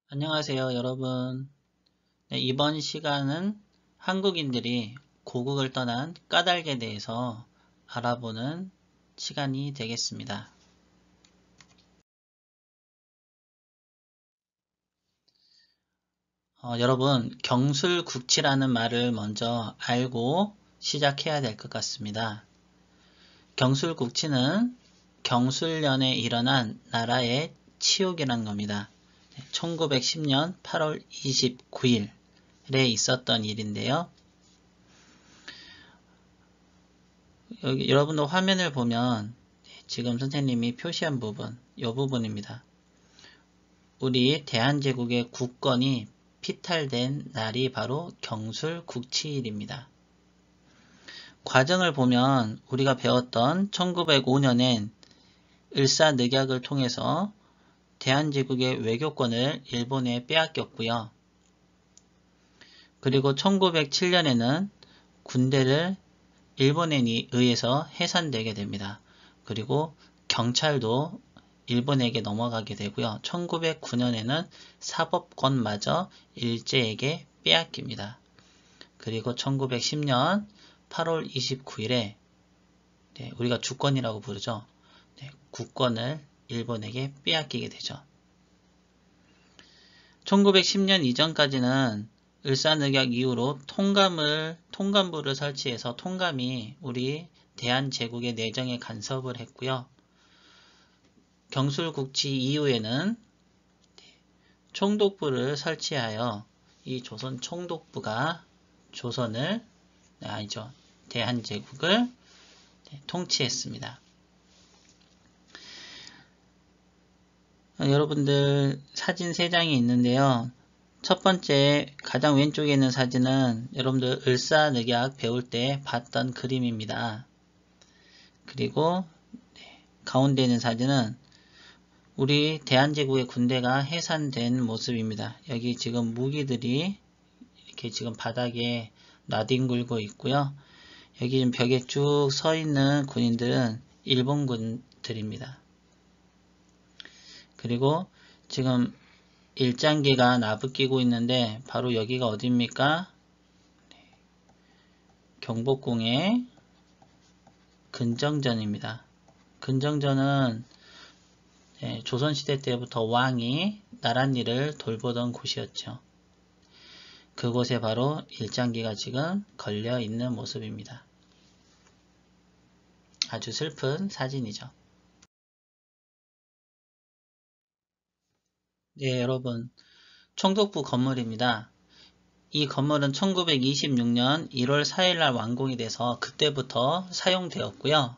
안녕하세요, 여러분. 네, 이번 시간은 한국인들이 고국을 떠난 까닭에 대해서 알아보는 시간이 되겠습니다. 여러분, 경술국치라는 말을 먼저 알고 시작해야 될 것 같습니다. 경술국치는 경술련에 일어난 나라의 치욕이란 겁니다. 1910년 8월 29일에 있었던 일인데요. 여기 여러분도 화면을 보면 지금 선생님이 표시한 부분, 이 부분입니다. 우리 대한제국의 국권이 피탈된 날이 바로 경술국치일입니다. 과정을 보면 우리가 배웠던 1905년엔 을사늑약을 통해서 대한제국의 외교권을 일본에 빼앗겼고요. 그리고 1907년에는 군대를 일본에 의해서 해산되게 됩니다. 그리고 경찰도 일본에게 넘어가게 되고요. 1909년에는 사법권마저 일제에게 빼앗깁니다. 그리고 1910년 8월 29일에 우리가 주권이라고 부르죠. 국권을 일본에게 빼앗기게 되죠. 1910년 이전까지는 을사늑약 이후로 통감부를 설치해서 통감이 우리 대한제국의 내정에 간섭을 했고요. 경술국치 이후에는 총독부를 설치하여 이 조선 총독부가 대한제국을 통치했습니다. 여러분들 사진 3장이 있는데요. 첫 번째 가장 왼쪽에 있는 사진은 여러분들 을사늑약 배울 때 봤던 그림입니다. 그리고 가운데 있는 사진은 우리 대한제국의 군대가 해산된 모습입니다. 여기 지금 무기들이 이렇게 지금 바닥에 나뒹굴고 있고요. 여기 지금 벽에 쭉 서 있는 군인들은 일본군들입니다. 그리고 지금 일장기가 나부끼고 있는데 바로 여기가 어디입니까? 경복궁의 근정전입니다. 근정전은 조선시대 때부터 왕이 나랏일을 돌보던 곳이었죠. 그곳에 바로 일장기가 지금 걸려 있는 모습입니다. 아주 슬픈 사진이죠. 네, 여러분. 총독부 건물입니다. 이 건물은 1926년 1월 4일날 완공이 돼서 그때부터 사용되었고요.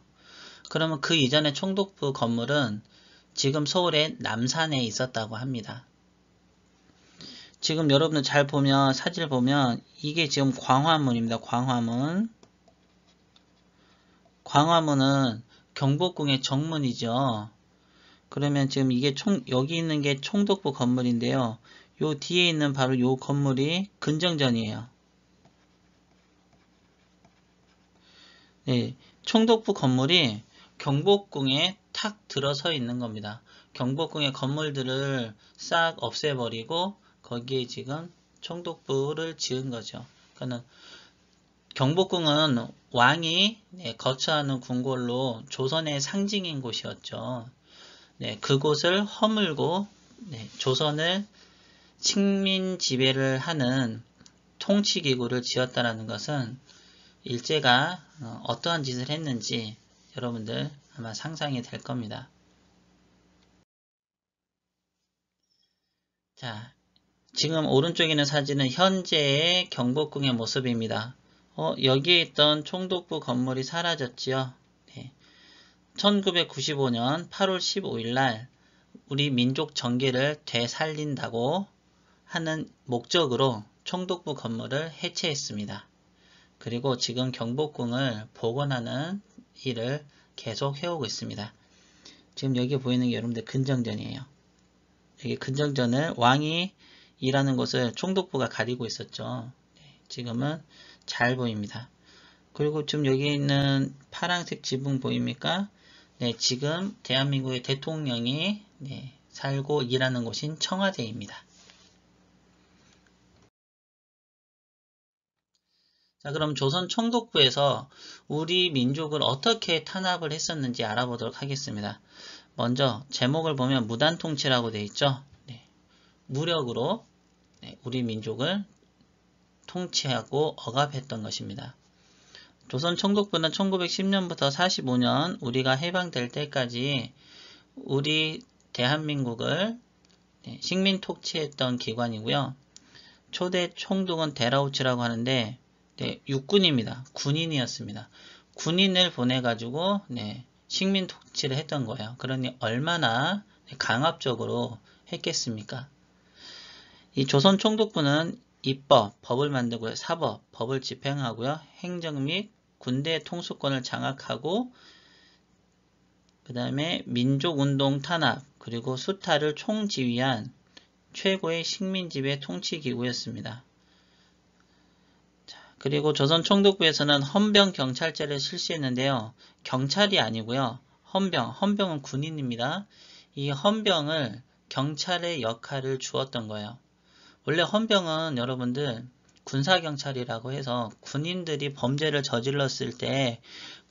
그러면 그 이전에 총독부 건물은 지금 서울의 남산에 있었다고 합니다. 지금 여러분들 잘 보면 사진을 보면 이게 지금 광화문입니다. 광화문은 경복궁의 정문이죠. 그러면 지금 이게 여기 있는 게 총독부 건물인데요. 요 뒤에 있는 바로 요 건물이 근정전이에요. 네, 총독부 건물이 경복궁에 탁 들어서 있는 겁니다. 경복궁의 건물들을 싹 없애버리고 거기에 지금 총독부를 지은 거죠. 그러니까 경복궁은 왕이 거처하는 궁궐로 조선의 상징인 곳이었죠. 그곳을 허물고 조선을 식민 지배를 하는 통치기구를 지었다는 것은 일제가 어떠한 짓을 했는지 여러분들 아마 상상이 될 겁니다. 자, 지금 오른쪽에 있는 사진은 현재의 경복궁의 모습입니다. 여기에 있던 총독부 건물이 사라졌지요. 1995년 8월 15일 날 우리 민족 정계를 되살린다고 하는 목적으로 총독부 건물을 해체했습니다. 그리고 지금 경복궁을 복원하는 일을 계속 해오고 있습니다. 지금 여기 보이는 게 여러분들 근정전이에요. 여기 근정전을 왕이 일하는 곳을 총독부가 가리고 있었죠. 지금은 잘 보입니다. 그리고 지금 여기 있는 파란색 지붕 보입니까? 지금 대한민국의 대통령이 살고 일하는 곳인 청와대입니다. 자, 그럼 조선 총독부에서 우리 민족을 어떻게 탄압을 했었는지 알아보도록 하겠습니다. 먼저 제목을 보면 무단통치라고 되어 있죠. 네, 무력으로 우리 민족을 통치하고 억압했던 것입니다. 조선 총독부는 1910년부터 45년 우리가 해방될 때까지 우리 대한민국을 식민 통치했던 기관이고요. 초대 총독은 데라우치라고 하는데 육군입니다. 군인이었습니다. 군인을 보내가지고 식민 통치를 했던 거예요. 그러니 얼마나 강압적으로 했겠습니까? 이 조선 총독부는 입법, 법을 만들고요. 사법, 법을 집행하고요. 행정 및 군대 통수권을 장악하고 그 다음에 민족운동 탄압 그리고 수탈을 총지휘한 최고의 식민지배 통치기구였습니다. 그리고 조선 총독부에서는 헌병경찰제를 실시했는데요. 경찰이 아니고요. 헌병은 군인입니다. 이 헌병을 경찰의 역할을 주었던 거예요. 원래 헌병은 여러분들 군사경찰이라고 해서 군인들이 범죄를 저질렀을 때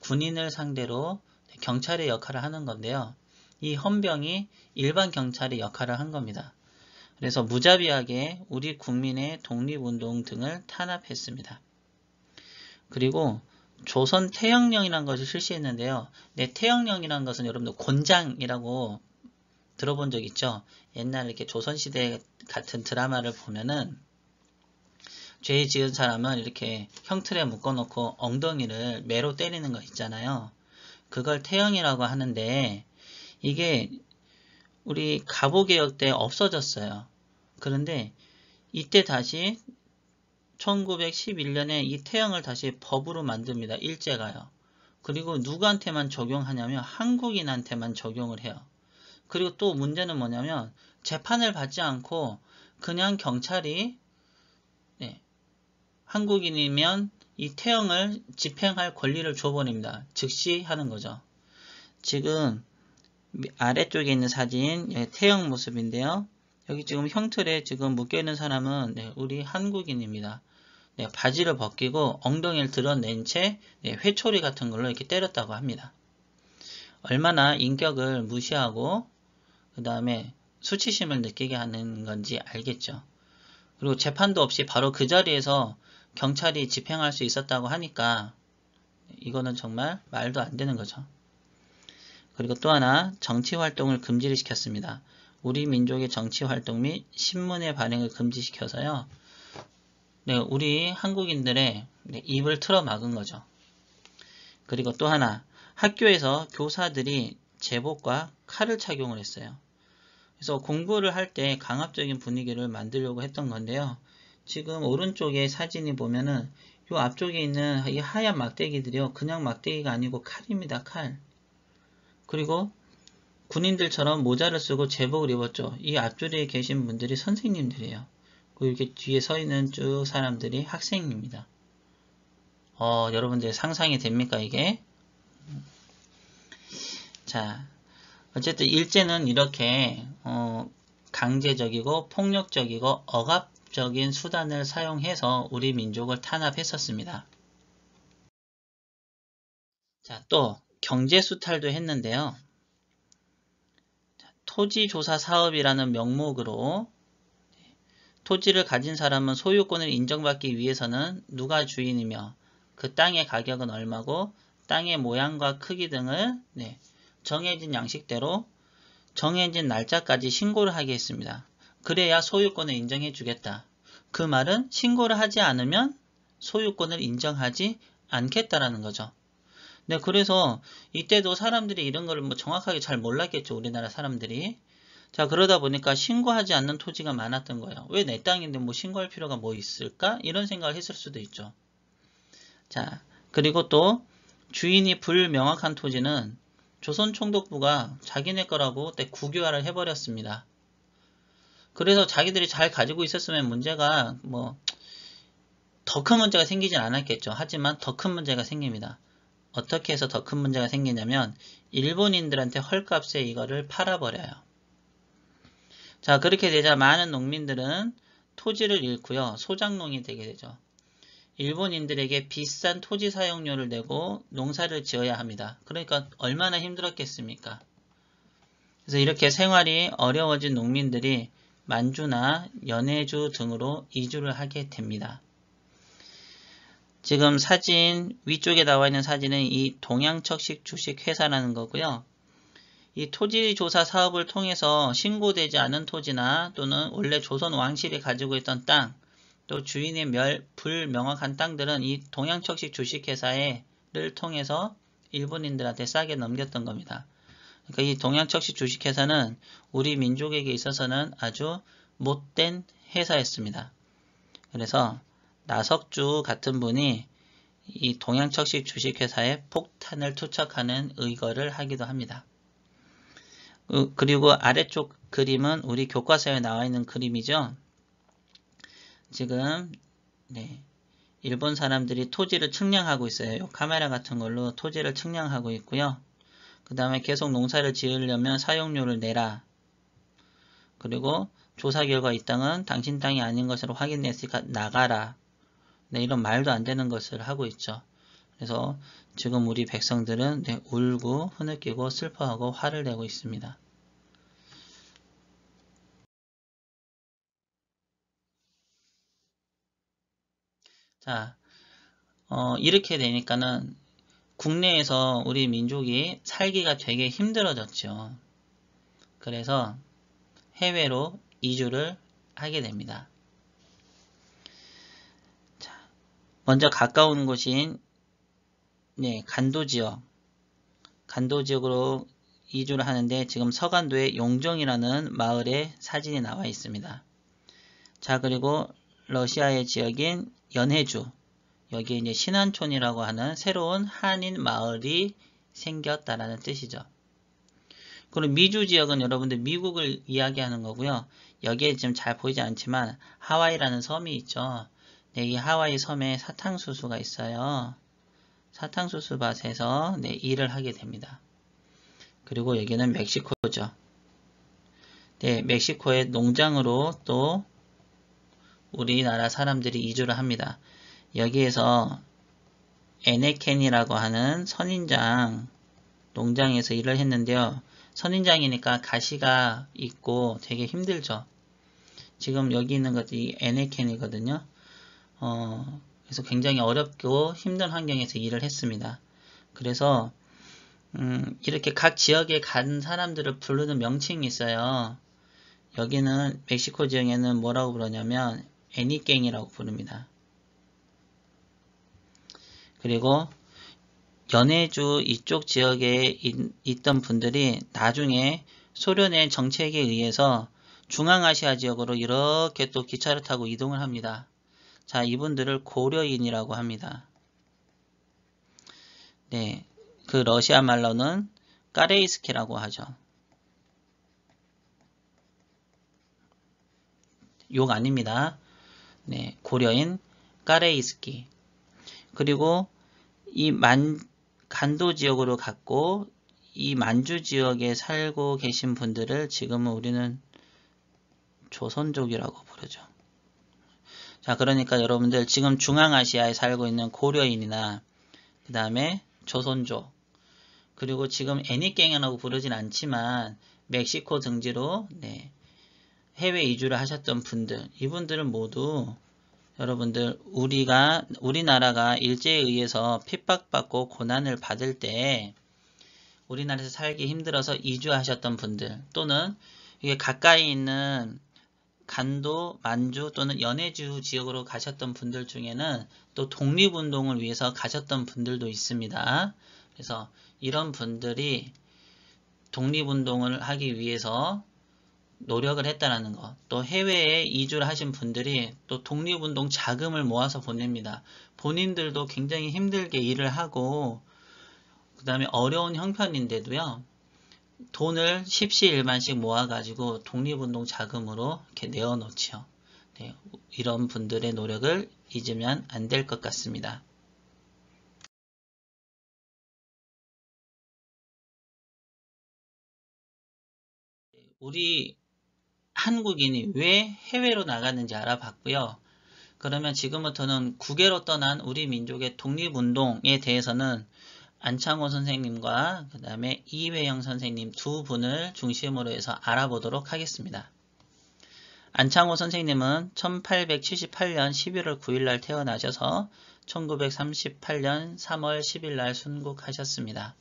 군인을 상대로 경찰의 역할을 하는 건데요. 이 헌병이 일반 경찰의 역할을 한 겁니다. 그래서 무자비하게 우리 국민의 독립운동 등을 탄압했습니다. 그리고 조선 태영령이라는 것을 실시했는데요. 태영령이라는 것은 여러분들 곤장이라고 들어본 적 있죠? 옛날 이렇게 조선시대 같은 드라마를 보면은 죄 지은 사람은 이렇게 형틀에 묶어놓고 엉덩이를 매로 때리는 거 있잖아요. 그걸 태영이라고 하는데 이게 우리 갑오개혁 때 없어졌어요. 그런데 이때 다시 1911년에 이 태영을 다시 법으로 만듭니다. 일제가요. 그리고 누구한테만 적용하냐면 한국인한테만 적용을 해요. 그리고 또 문제는 뭐냐면 재판을 받지 않고 그냥 경찰이 한국인이면 이 태영을 집행할 권리를 줘버립니다. 즉시 하는 거죠. 지금 아래쪽에 있는 사진 태영 모습인데요. 여기 지금 형틀에 지금 묶여있는 사람은 우리 한국인입니다. 바지를 벗기고 엉덩이를 드러낸 채 회초리 같은 걸로 이렇게 때렸다고 합니다. 얼마나 인격을 무시하고 그 다음에 수치심을 느끼게 하는 건지 알겠죠. 그리고 재판도 없이 바로 그 자리에서 경찰이 집행할 수 있었다고 하니까 이거는 정말 말도 안 되는 거죠. 그리고 또 하나 정치활동을 금지를 시켰습니다. 우리 민족의 정치활동 및 신문의 발행을 금지시켜서요. 우리 한국인들의 입을 틀어 막은 거죠. 그리고 또 하나 학교에서 교사들이 제복과 칼을 착용을 했어요. 그래서 공부를 할 때 강압적인 분위기를 만들려고 했던 건데요. 지금 오른쪽에 사진이 보면은 이 앞쪽에 있는 이 하얀 막대기들이요. 그냥 막대기가 아니고 칼입니다. 칼. 그리고 군인들처럼 모자를 쓰고 제복을 입었죠. 이 앞줄에 계신 분들이 선생님들이에요. 그리고 이렇게 뒤에 서 있는 쭉 사람들이 학생입니다. 여러분들 상상이 됩니까 이게? 자, 어쨌든 일제는 이렇게 강제적이고 폭력적이고 억압적인 수단을 사용해서 우리 민족을 탄압했었습니다. 자, 또 경제수탈도 했는데요. 토지조사 사업이라는 명목으로 토지를 가진 사람은 소유권을 인정받기 위해서는 누가 주인이며 그 땅의 가격은 얼마고 땅의 모양과 크기 등을 정해진 양식대로 정해진 날짜까지 신고를 하게 했습니다. 그래야 소유권을 인정해 주겠다. 그 말은 신고를 하지 않으면 소유권을 인정하지 않겠다라는 거죠. 그래서 이때도 사람들이 이런 걸 정확하게 잘 몰랐겠죠. 우리나라 사람들이. 자, 그러다 보니까 신고하지 않는 토지가 많았던 거예요. 왜 내 땅인데 신고할 필요가 뭐 있을까? 이런 생각을 했을 수도 있죠. 자, 그리고 또 주인이 불명확한 토지는 조선 총독부가 자기네 거라고 국유화를 해버렸습니다. 그래서 자기들이 잘 가지고 있었으면 문제가 더 큰 문제가 생기진 않았겠죠. 하지만 더 큰 문제가 생깁니다. 어떻게 해서 더 큰 문제가 생기냐면 일본인들한테 헐값에 이거를 팔아버려요. 자, 그렇게 되자 많은 농민들은 토지를 잃고요. 소작농이 되게 되죠. 일본인들에게 비싼 토지 사용료를 내고 농사를 지어야 합니다. 그러니까 얼마나 힘들었겠습니까? 그래서 이렇게 생활이 어려워진 농민들이 만주나 연해주 등으로 이주를 하게 됩니다. 지금 사진 위쪽에 나와 있는 사진은 이 동양척식 주식회사라는 거고요. 이 토지조사 사업을 통해서 신고되지 않은 토지나 또는 원래 조선 왕실이 가지고 있던 땅, 또 주인의 불명확한 땅들은 이 동양척식 주식회사를 통해서 일본인들한테 싸게 넘겼던 겁니다. 그러니까 이 동양척식 주식회사는 우리 민족에게 있어서는 아주 못된 회사였습니다. 그래서 나석주 같은 분이 이 동양척식 주식회사에 폭탄을 투척하는 의거를 하기도 합니다. 그리고 아래쪽 그림은 우리 교과서에 나와 있는 그림이죠. 지금 일본 사람들이 토지를 측량하고 있어요. 카메라 같은 걸로 토지를 측량하고 있고요. 그 다음에 계속 농사를 지으려면 사용료를 내라. 그리고 조사 결과 이 땅은 당신 땅이 아닌 것으로 확인됐으니까 나가라. 이런 말도 안 되는 것을 하고 있죠. 그래서 지금 우리 백성들은 울고 흐느끼고 슬퍼하고 화를 내고 있습니다. 자, 이렇게 되니까는 국내에서 우리 민족이 살기가 되게 힘들어졌죠. 그래서 해외로 이주를 하게 됩니다. 자, 먼저 가까운 곳인 간도 지역으로 이주를 하는데 지금 서간도의 용정이라는 마을에 사진이 나와 있습니다. 자, 그리고 러시아의 지역인 연해주, 여기에 이제 신안촌이라고 하는 새로운 한인 마을이 생겼다라는 뜻이죠. 그리고 미주 지역은 여러분들 미국을 이야기하는 거고요. 여기에 지금 잘 보이지 않지만 하와이라는 섬이 있죠. 이 하와이 섬에 사탕수수가 있어요. 사탕수수 밭에서 일을 하게 됩니다. 그리고 여기는 멕시코죠. 멕시코의 농장으로 또 우리나라 사람들이 이주를 합니다. 여기에서 에네켄이라고 하는 선인장 농장에서 일을 했는데요. 선인장이니까 가시가 있고 되게 힘들죠. 지금 여기 있는 것이 에네켄이거든요. 그래서 굉장히 어렵고 힘든 환경에서 일을 했습니다. 그래서 이렇게 각 지역에 간 사람들을 부르는 명칭이 있어요. 여기는 멕시코 지역에는 뭐라고 부르냐면 애니깽이라고 부릅니다. 그리고 연해주 이쪽 지역에 있던 분들이 나중에 소련의 정책에 의해서 중앙아시아 지역으로 이렇게 또 기차를 타고 이동을 합니다. 자, 이분들을 고려인이라고 합니다. 그 러시아 말로는 까레이스키라고 하죠. 욕 아닙니다. 고려인 까레이스키. 그리고 이 간도 지역으로 갔고 이 만주 지역에 살고 계신 분들을 지금은 우리는 조선족이라고 부르죠. 자, 그러니까 여러분들 지금 중앙아시아에 살고 있는 고려인이나 그 다음에 조선족, 그리고 지금 애니깽이라고 부르진 않지만 멕시코 등지로 해외 이주를 하셨던 분들, 이분들은 모두 여러분들 우리나라가 일제에 의해서 핍박받고 고난을 받을 때 우리나라에서 살기 힘들어서 이주하셨던 분들, 또는 이게 가까이 있는 간도, 만주 또는 연해주 지역으로 가셨던 분들 중에는 또 독립운동을 위해서 가셨던 분들도 있습니다. 그래서 이런 분들이 독립운동을 하기 위해서 노력을 했다는 것, 또 해외에 이주를 하신 분들이 또 독립운동 자금을 모아서 보냅니다. 본인들도 굉장히 힘들게 일을 하고 그 다음에 어려운 형편인데도요, 돈을 십시일반씩 모아가지고 독립운동 자금으로 이렇게 내어놓지요. 이런 분들의 노력을 잊으면 안 될 것 같습니다. 우리 한국인이 왜 해외로 나갔는지 알아봤고요. 그러면 지금부터는 국외로 떠난 우리 민족의 독립운동에 대해서는 안창호 선생님과 그 다음에 이회영 선생님 두 분을 중심으로 해서 알아보도록 하겠습니다. 안창호 선생님은 1878년 11월 9일 날 태어나셔서 1938년 3월 10일 날 순국하셨습니다.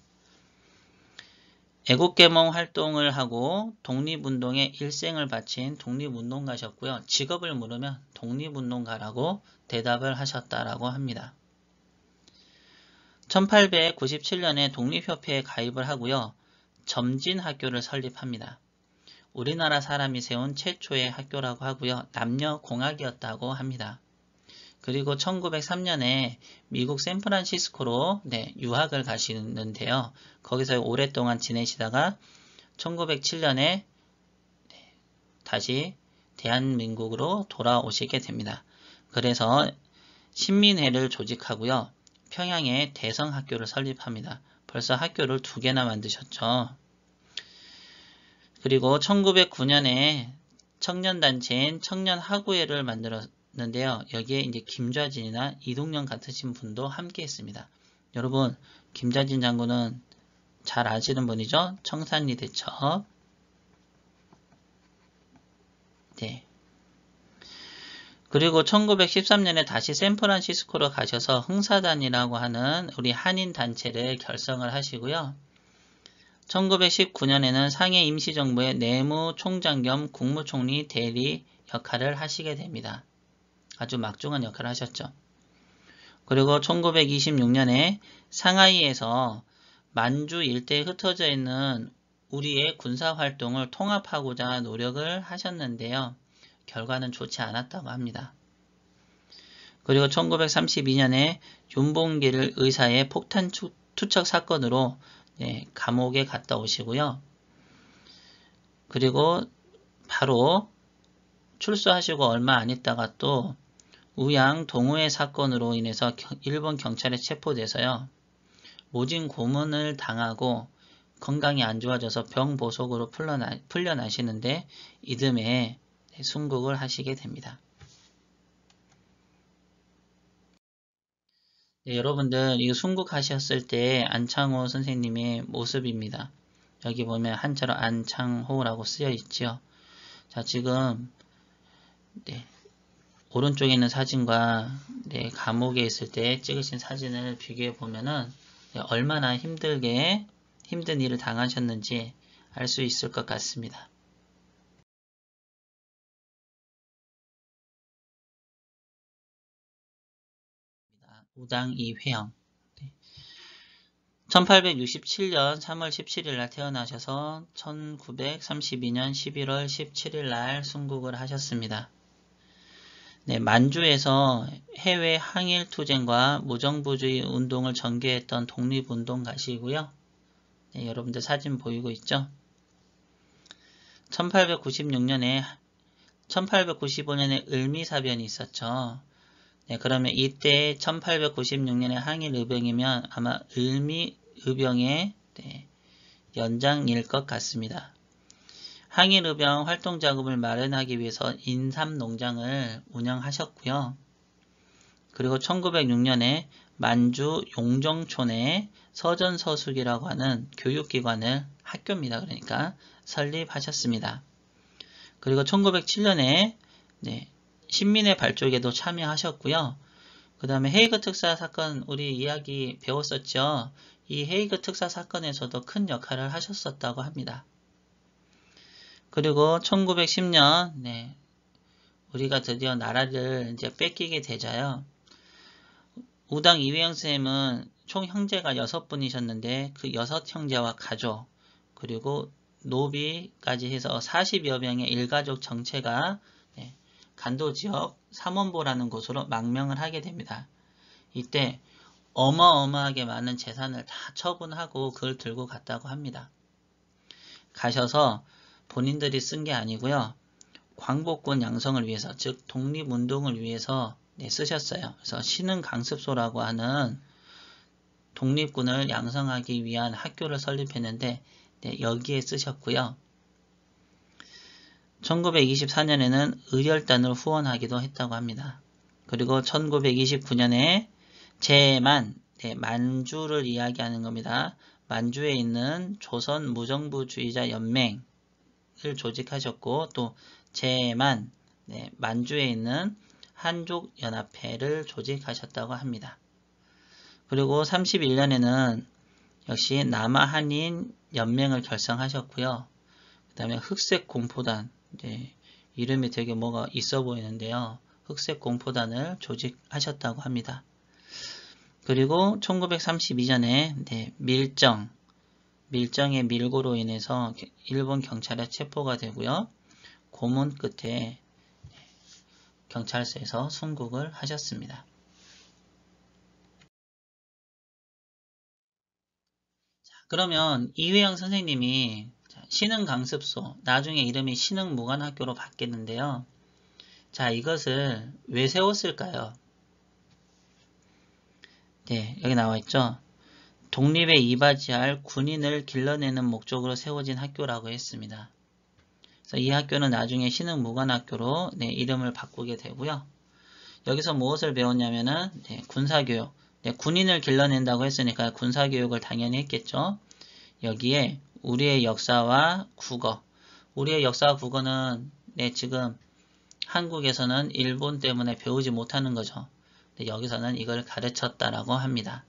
애국개몽 활동을 하고 독립운동에 일생을 바친 독립운동가셨고요. 직업을 물으면 독립운동가라고 대답을 하셨다라고 합니다. 1897년에 독립협회에 가입을 하고요. 점진학교를 설립합니다. 우리나라 사람이 세운 최초의 학교라고 하고요. 남녀공학이었다고 합니다. 그리고 1903년에 미국 샌프란시스코로 유학을 가시는데요. 거기서 오랫동안 지내시다가 1907년에 다시 대한민국으로 돌아오시게 됩니다. 그래서 신민회를 조직하고요. 평양에 대성학교를 설립합니다. 벌써 학교를 2개나 만드셨죠. 그리고 1909년에 청년단체인 청년학우회를 만들었는데요. 여기에 이제 김좌진이나 이동영 같으신 분도 함께 했습니다. 여러분, 김좌진 장군은 잘 아시는 분이죠? 청산리 대첩. 네. 그리고 1913년에 다시 샌프란시스코로 가셔서 흥사단이라고 하는 우리 한인단체를 결성을 하시고요. 1919년에는 상해 임시정부의 내무총장 겸 국무총리 대리 역할을 하시게 됩니다. 아주 막중한 역할을 하셨죠. 그리고 1926년에 상하이에서 만주 일대에 흩어져 있는 우리의 군사활동을 통합하고자 노력을 하셨는데요. 결과는 좋지 않았다고 합니다. 그리고 1932년에 윤봉길 의사의 폭탄 투척 사건으로 감옥에 갔다 오시고요. 그리고 바로 출소하시고 얼마 안 있다가 또 우양 동호회 사건으로 인해서 일본 경찰에 체포돼서요. 모진 고문을 당하고 건강이 안 좋아져서 병보속으로 풀려나시는데 이듬해 순국을 하시게 됩니다. 여러분들 이 순국하셨을 때 안창호 선생님의 모습입니다. 여기 보면 한자로 안창호라고 쓰여 있죠. 자, 지금 오른쪽에 있는 사진과 감옥에 있을 때 찍으신 사진을 비교해 보면은 얼마나 힘든 일을 당하셨는지 알 수 있을 것 같습니다. 우당 이회영 1867년 3월 17일 날 태어나셔서 1932년 11월 17일 날 순국을 하셨습니다. 만주에서 해외 항일투쟁과 무정부주의 운동을 전개했던 독립운동가시고요. 여러분들 사진 보이고 있죠? 1895년에 을미사변이 있었죠. 그러면 이때 1896년에 항일의병이면 아마 을미의병의 연장일 것 같습니다. 항일의병 활동자금을 마련하기 위해서 인삼농장을 운영하셨고요. 그리고 1906년에 만주 용정촌에 서전서숙이라고 하는 교육기관을 학교입니다. 그러니까 설립하셨습니다. 그리고 1907년에 신민의 발족에도 참여하셨고요. 그 다음에 헤이그 특사 사건 우리 이야기 배웠었죠. 이 헤이그 특사 사건에서도 큰 역할을 하셨었다고 합니다. 그리고 1910년 우리가 드디어 나라를 이제 뺏기게 되자요. 우당 이회영 쌤은 총 형제가 6분이셨는데 그 6형제와 가족 그리고 노비까지 해서 40여 명의 일가족 정체가 간도지역 삼원보라는 곳으로 망명을 하게 됩니다. 이때 어마어마하게 많은 재산을 다 처분하고 그걸 들고 갔다고 합니다. 가셔서 본인들이 쓴 게 아니고요. 광복군 양성을 위해서 즉 독립운동을 위해서 쓰셨어요. 그래서 신흥강습소라고 하는 독립군을 양성하기 위한 학교를 설립했는데 여기에 쓰셨고요. 1924년에는 의열단을 후원하기도 했다고 합니다. 그리고 1929년에 제만, 네, 만주를 이야기하는 겁니다. 만주에 있는 조선 무정부주의자 연맹을 조직하셨고, 또 제만, 네, 만주에 있는 한족연합회를 조직하셨다고 합니다. 그리고 31년에는 역시 남아한인 연맹을 결성하셨고요. 그 다음에 흑색공포단, 네, 이름이 되게 뭐가 있어 보이는데요. 흑색공포단을 조직하셨다고 합니다. 그리고 1932년에 네, 밀정의 밀고로 인해서 일본 경찰에 체포가 되고요. 고문 끝에 경찰서에서 순국을 하셨습니다. 그러면 이회영 선생님이 신흥강습소, 나중에 이름이 신흥무관학교로 바뀌었는데요. 자, 이것을 왜 세웠을까요? 네, 여기 나와 있죠. 독립에 이바지할 군인을 길러내는 목적으로 세워진 학교라고 했습니다. 그래서 이 학교는 나중에 신흥무관학교로 네, 이름을 바꾸게 되고요. 여기서 무엇을 배웠냐면은 네, 군사교육, 네, 군인을 길러낸다고 했으니까 군사교육을 당연히 했겠죠. 여기에 우리의 역사와 국어, 우리의 역사와 국어는 네, 지금 한국에서는 일본 때문에 배우지 못하는 거죠. 여기서는 이걸 가르쳤다라고 합니다.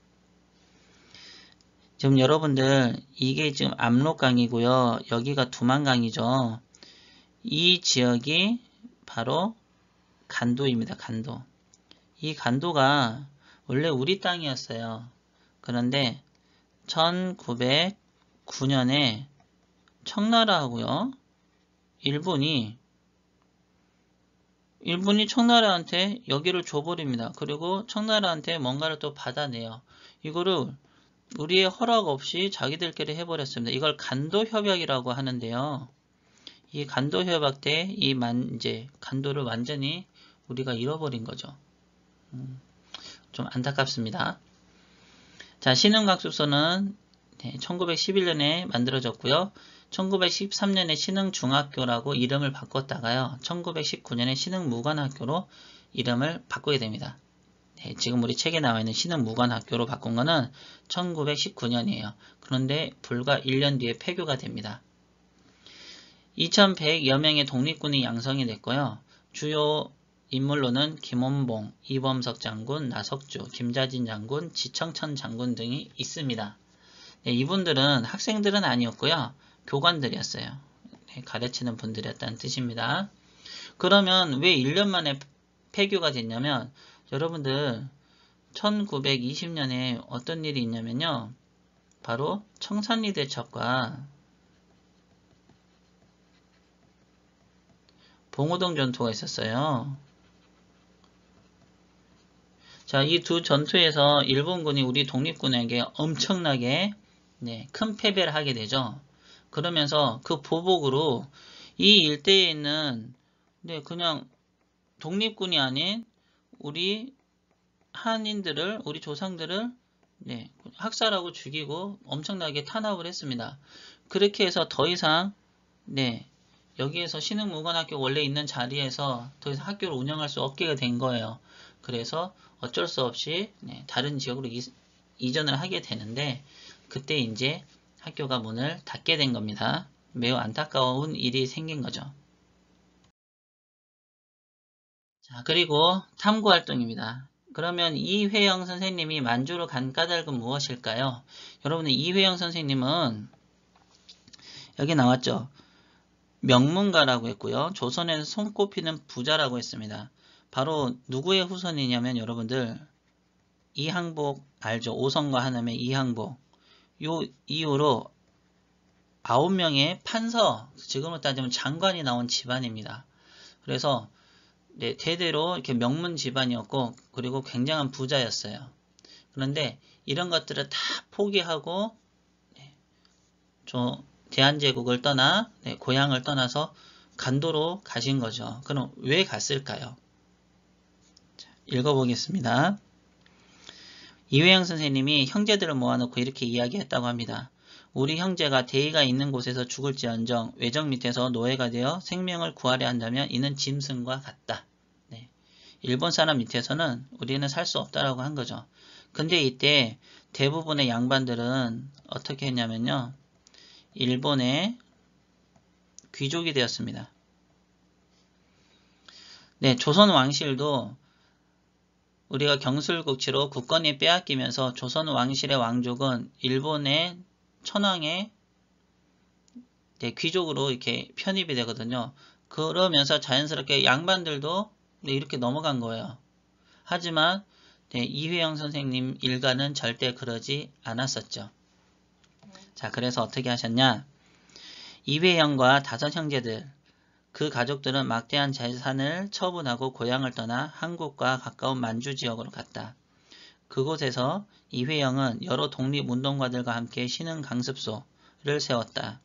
지금 여러분들 이게 지금 압록강이고요. 여기가 두만강이죠. 이 지역이 바로 간도입니다. 간도. 이 간도가 원래 우리 땅이었어요. 그런데 1909년에 청나라하고요. 일본이 청나라한테 여기를 줘버립니다. 그리고 청나라한테 뭔가를 또 받아내요. 이거를 우리의 허락 없이 자기들끼리 해버렸습니다. 이걸 간도협약이라고 하는데요. 이 간도협약 때 이제 간도를 완전히 우리가 잃어버린 거죠. 좀 안타깝습니다. 자, 신흥각습소는 1911년에 만들어졌고요. 1913년에 신흥중학교라고 이름을 바꿨다가요. 1919년에 신흥무관학교로 이름을 바꾸게 됩니다. 네, 지금 우리 책에 나와 있는 신흥무관학교로 바꾼 거는 1919년이에요. 그런데 불과 1년 뒤에 폐교가 됩니다. 2100여 명의 독립군이 양성이 됐고요. 주요 인물로는 김원봉, 이범석 장군, 나석주, 김자진 장군, 지청천 장군 등이 있습니다. 네, 이분들은 학생들은 아니었고요. 교관들이었어요. 네, 가르치는 분들이었다는 뜻입니다. 그러면 왜 1년 만에 폐교가 됐냐면 여러분들 1920년에 어떤 일이 있냐면요. 바로 청산리 대첩과 봉오동 전투가 있었어요. 자, 이 두 전투에서 일본군이 우리 독립군에게 엄청나게 큰 패배를 하게 되죠. 그러면서 그 보복으로 이 일대에 있는 그냥 독립군이 아닌 우리 한인들을, 우리 조상들을 학살하고 죽이고 엄청나게 탄압을 했습니다. 그렇게 해서 더 이상 여기에서 신흥무관학교 원래 있는 자리에서 더 이상 학교를 운영할 수 없게 된 거예요. 그래서 어쩔 수 없이 다른 지역으로 이전을 하게 되는데 그때 이제 학교가 문을 닫게 된 겁니다. 매우 안타까운 일이 생긴 거죠. 자, 그리고 탐구활동입니다. 그러면 이회영 선생님이 만주로 간 까닭은 무엇일까요? 여러분들 이회영 선생님은 여기 나왔죠. 명문가라고 했고요. 조선에서 손꼽히는 부자라고 했습니다. 바로 누구의 후손이냐면 여러분들 이항복 알죠? 오성과 하남의 이항복. 요 이후로 9명의 판서, 지금으로 따지면 장관이 나온 집안입니다. 그래서 대대로 이렇게 명문 집안이었고 그리고 굉장한 부자였어요. 그런데 이런 것들을 다 포기하고 대한제국을 떠나 고향을 떠나서 간도로 가신 거죠. 그럼 왜 갔을까요? 자, 읽어보겠습니다. 이회영 선생님이 형제들을 모아놓고 이렇게 이야기했다고 합니다. 우리 형제가 대의가 있는 곳에서 죽을지언정 외적 밑에서 노예가 되어 생명을 구하려 한다면 이는 짐승과 같다. 일본 사람 밑에서는 우리는 살 수 없다라고 한 거죠. 근데 이때 대부분의 양반들은 어떻게 했냐면요. 일본의 귀족이 되었습니다. 네, 조선 왕실도 우리가 경술국치로 국권이 빼앗기면서 조선 왕실의 왕족은 일본의 천황의 귀족으로 이렇게 편입이 되거든요. 그러면서 자연스럽게 양반들도 이렇게 넘어간 거예요. 하지만 이회영 선생님 일가는 절대 그러지 않았었죠. 자, 그래서 어떻게 하셨냐? 이회영과 5 형제들, 그 가족들은 막대한 재산을 처분하고 고향을 떠나 한국과 가까운 만주 지역으로 갔다. 그곳에서 이회영은 여러 독립운동가들과 함께 신흥강습소를 세웠다.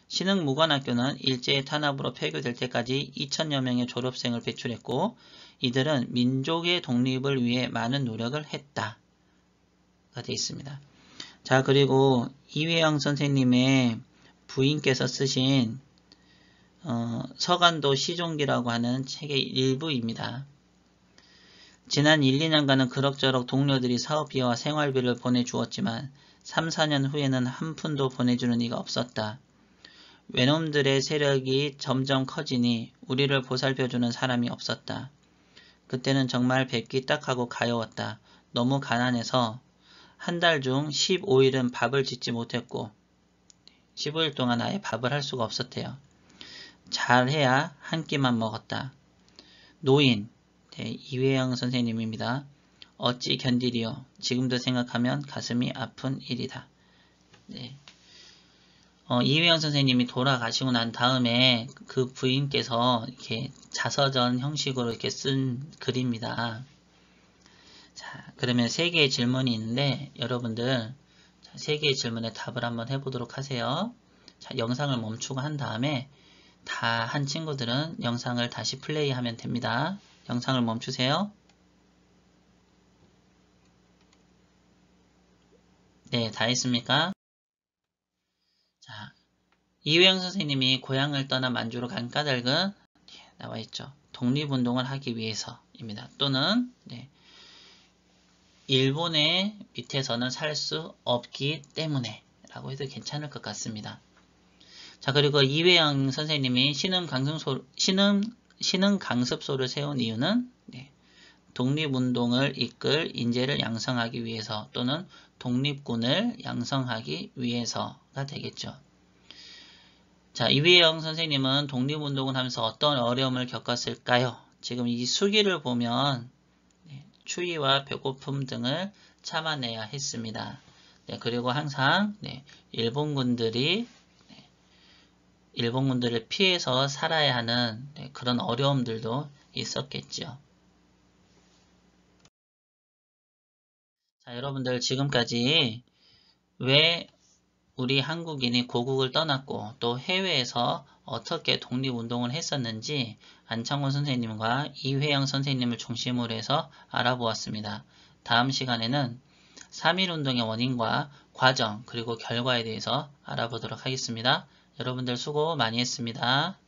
신흥무관학교는 일제의 탄압으로 폐교될 때까지 2000여 명의 졸업생을 배출했고 이들은 민족의 독립을 위해 많은 노력을 했다. 가 되어 있습니다. 자, 그리고 이회영 선생님의 부인께서 쓰신 서간도 시종기라고 하는 책의 일부입니다. 지난 1, 2년간은 그럭저럭 동료들이 사업비와 생활비를 보내주었지만 3, 4년 후에는 한 푼도 보내주는 이가 없었다. 외놈들의 세력이 점점 커지니 우리를 보살펴주는 사람이 없었다. 그때는 정말 뵙기 딱하고 가여웠다. 너무 가난해서 한 달 중 15일은 밥을 짓지 못했고 15일 동안 아예 밥을 할 수가 없었대요. 잘해야 한 끼만 먹었다. 노인, 이회영 선생님입니다. 어찌 견디리요. 지금도 생각하면 가슴이 아픈 일이다. 네. 이회영 선생님이 돌아가시고 난 다음에 그 부인께서 이렇게 자서전 형식으로 이렇게 쓴 글입니다. 자, 그러면 3개의 질문이 있는데 여러분들 3개의 질문에 답을 한번 해보도록 하세요. 자, 영상을 멈추고 한 다음에 다 한 친구들은 영상을 다시 플레이하면 됩니다. 영상을 멈추세요. 네, 다 했습니까? 자, 이회영 선생님이 고향을 떠나 만주로 간 까닭은 나와있죠. 독립운동을 하기 위해서입니다. 또는 일본의 밑에서는 살 수 없기 때문에 라고 해도 괜찮을 것 같습니다. 자, 그리고 이회영 선생님이 신흥강습소를 세운 이유는 독립운동을 이끌 인재를 양성하기 위해서 또는 독립군을 양성하기 위해서가 되겠죠. 자, 이회영 선생님은 독립운동을 하면서 어떤 어려움을 겪었을까요? 지금 이 수기를 보면 추위와 배고픔 등을 참아내야 했습니다. 그리고 항상 일본군들을 피해서 살아야 하는 그런 어려움들도 있었겠죠. 자, 여러분들 지금까지 왜 우리 한국인이 고국을 떠났고 또 해외에서 어떻게 독립운동을 했었는지 안창호 선생님과 이회영 선생님을 중심으로 해서 알아보았습니다. 다음 시간에는 3.1운동의 원인과 과정 그리고 결과에 대해서 알아보도록 하겠습니다. 여러분들 수고 많이 했습니다.